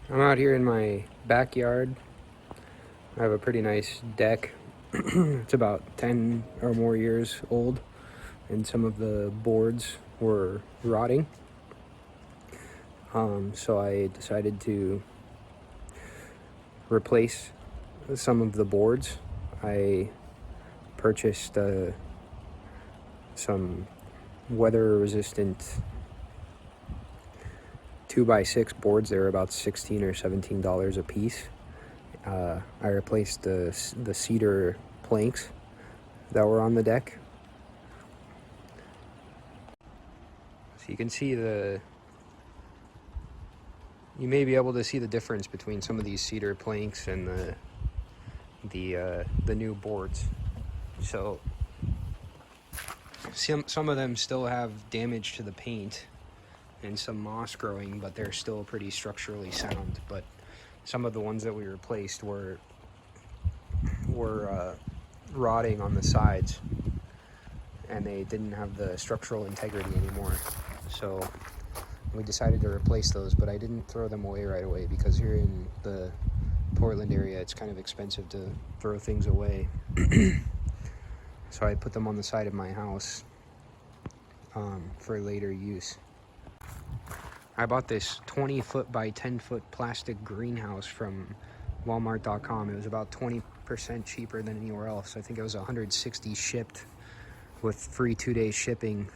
I'm out here in my backyard. I have a pretty nice deck. It's about 10 or more years old, and some of the boards were rotting. So I decided to replace some of the boards. I purchased some weather-resistant 2x6 boards. They were about $16 or $17 a piece. I replaced the cedar planks that were on the deck. So you can see you may be able to see the difference between some of these cedar planks and the new boards. So some of them still have damage to the paint and some moss growing, but they're still pretty structurally sound. But some of the ones that we replaced were rotting on the sides, and they didn't have the structural integrity anymore. So we decided to replace those, but I didn't throw them away right away because here in the Portland area, it's kind of expensive to throw things away. So I put them on the side of my house for later use. I bought this 20-foot by 10-foot plastic greenhouse from Walmart.com. It was about 20% cheaper than anywhere else. I think it was $160 shipped with free 2-day shipping.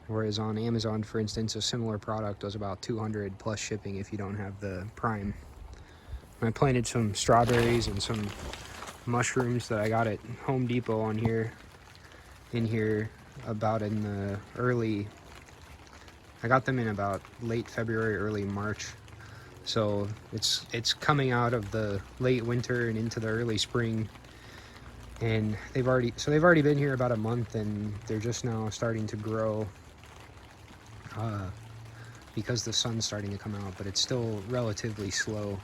Whereas on Amazon, for instance, a similar product was about $200 plus shipping if you don't have the Prime. I planted some strawberries and some mushrooms that I got at Home Depot in here about in the early, I got them in about late February, early March. So it's coming out of the late winter and into the early spring. And they've already been here about a month, and they're just now starting to grow because the sun's starting to come out, but it's still relatively slow.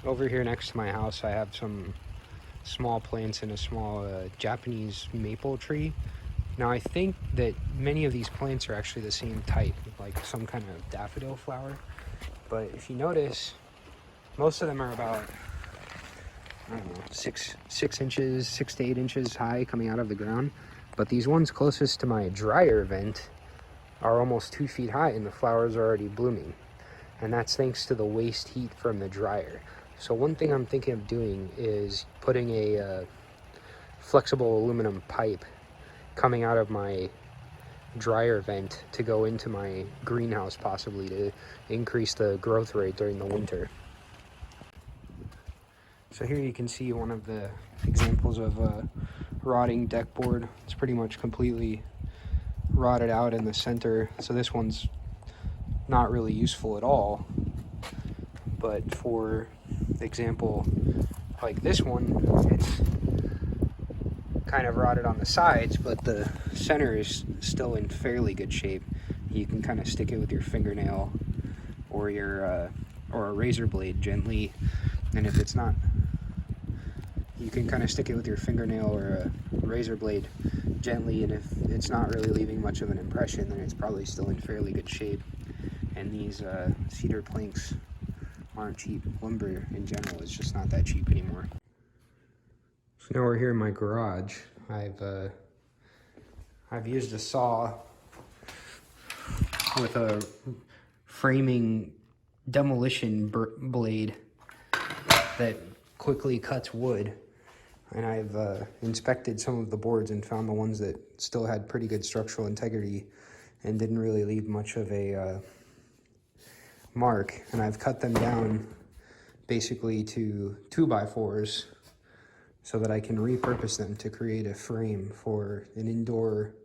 Over here next to my house, I have some small plants and a small Japanese maple tree. Now I think that many of these plants are actually the same type, like some kind of daffodil flower. But if you notice, most of them are about, I don't know, 6 inches, 6 to 8 inches high coming out of the ground. But these ones closest to my dryer vent are almost 2 feet high, and the flowers are already blooming. And that's thanks to the waste heat from the dryer. So one thing I'm thinking of doing is putting a flexible aluminum pipe coming out of my dryer vent to go into my greenhouse, possibly to increase the growth rate during the winter. So here you can see one of the examples of a rotting deck board. It's pretty much completely rotted out in the center. So this one's not really useful at all. But for example, like this one, it's kind of rotted on the sides, but the center is still in fairly good shape. You can kind of stick it with your fingernail or or a razor blade gently, and if it's not, you can kind of stick it with your fingernail or a razor blade gently, and if it's not really leaving much of an impression, then it's probably still in fairly good shape. And these cedar planks aren't cheap. Lumber in general is just not that cheap anymore. So now we're here in my garage. I've used a saw with a framing demolition blade that quickly cuts wood, and I've inspected some of the boards and found the ones that still had pretty good structural integrity and didn't really leave much of a mark, and I've cut them down basically to 2x4s so that I can repurpose them to create a frame for an indoor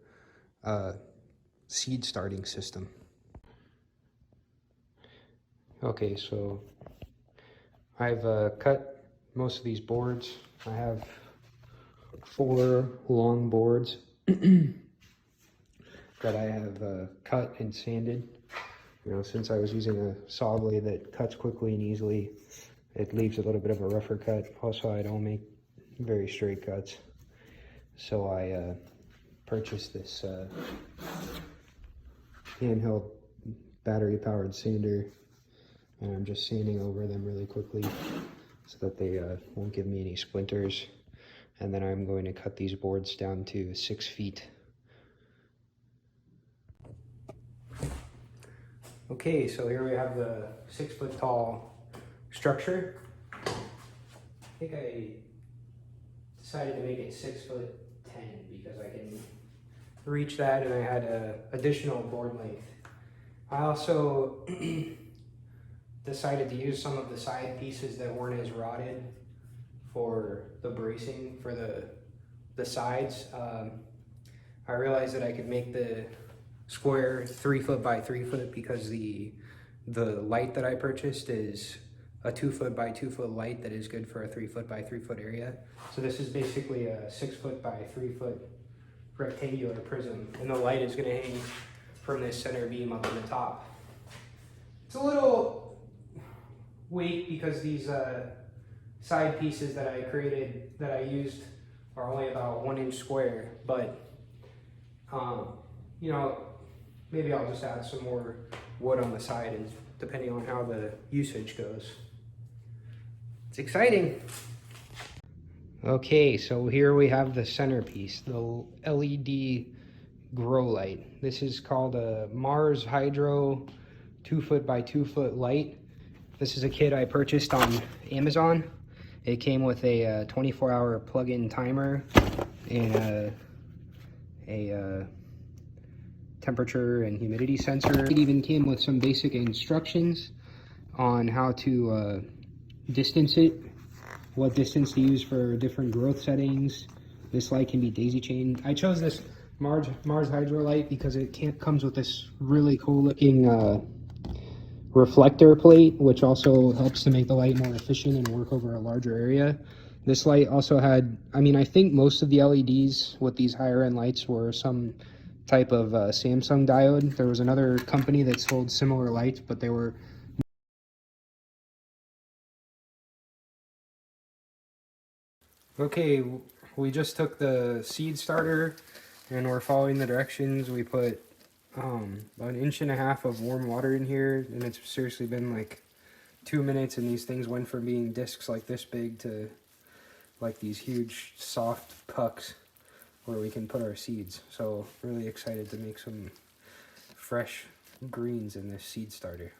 seed starting system. Okay, so I've cut most of these boards. I have 4 long boards that I have cut and sanded. You know, since I was using a saw blade that cuts quickly and easily, it leaves a little bit of a rougher cut. Also, I don't make very straight cuts. So I purchased this handheld battery powered sander, and I'm just sanding over them really quickly so that they won't give me any splinters. And then I'm going to cut these boards down to 6 feet. Okay, so here we have the 6 foot tall structure. I think I decided to make it 6'10" because I can reach that, and I had additional board length. I also decided to use some of the side pieces that weren't as rotted for the bracing for the sides. I realized that I could make the square 3 foot by 3 foot because the light that I purchased is a 2 foot by 2 foot light that is good for a 3 foot by 3 foot area. So this is basically a 6 foot by 3 foot rectangular prism, and the light is going to hang from this center beam up on the top. It's a little weight because these side pieces that I created, that I used, are only about 1 inch square, but you know, maybe I'll just add some more wood on the side, and depending on how the usage goes. It's exciting. Okay, so here we have the centerpiece, the LED grow light. This is called a Mars Hydro 2 foot by 2 foot light. This is a kit I purchased on Amazon. It came with a 24-hour plug-in timer and a temperature and humidity sensor. It even came with some basic instructions on how to distance it, what distance to use for different growth settings. This light can be daisy chained. I chose this Mars Hydro light because it comes with this really cool looking reflector plate, which also helps to make the light more efficient and work over a larger area. This light also had, I think most of the LEDs with these higher end lights were some type of Samsung diode. There was another company that sold similar lights, but they were okay. We just took the seed starter and we're following the directions. We put about 1.5 inches of warm water in here, and it's seriously been like 2 minutes, and these things went from being discs like this big to like these huge soft pucks where we can put our seeds. So really excited to make some fresh greens in this seed starter.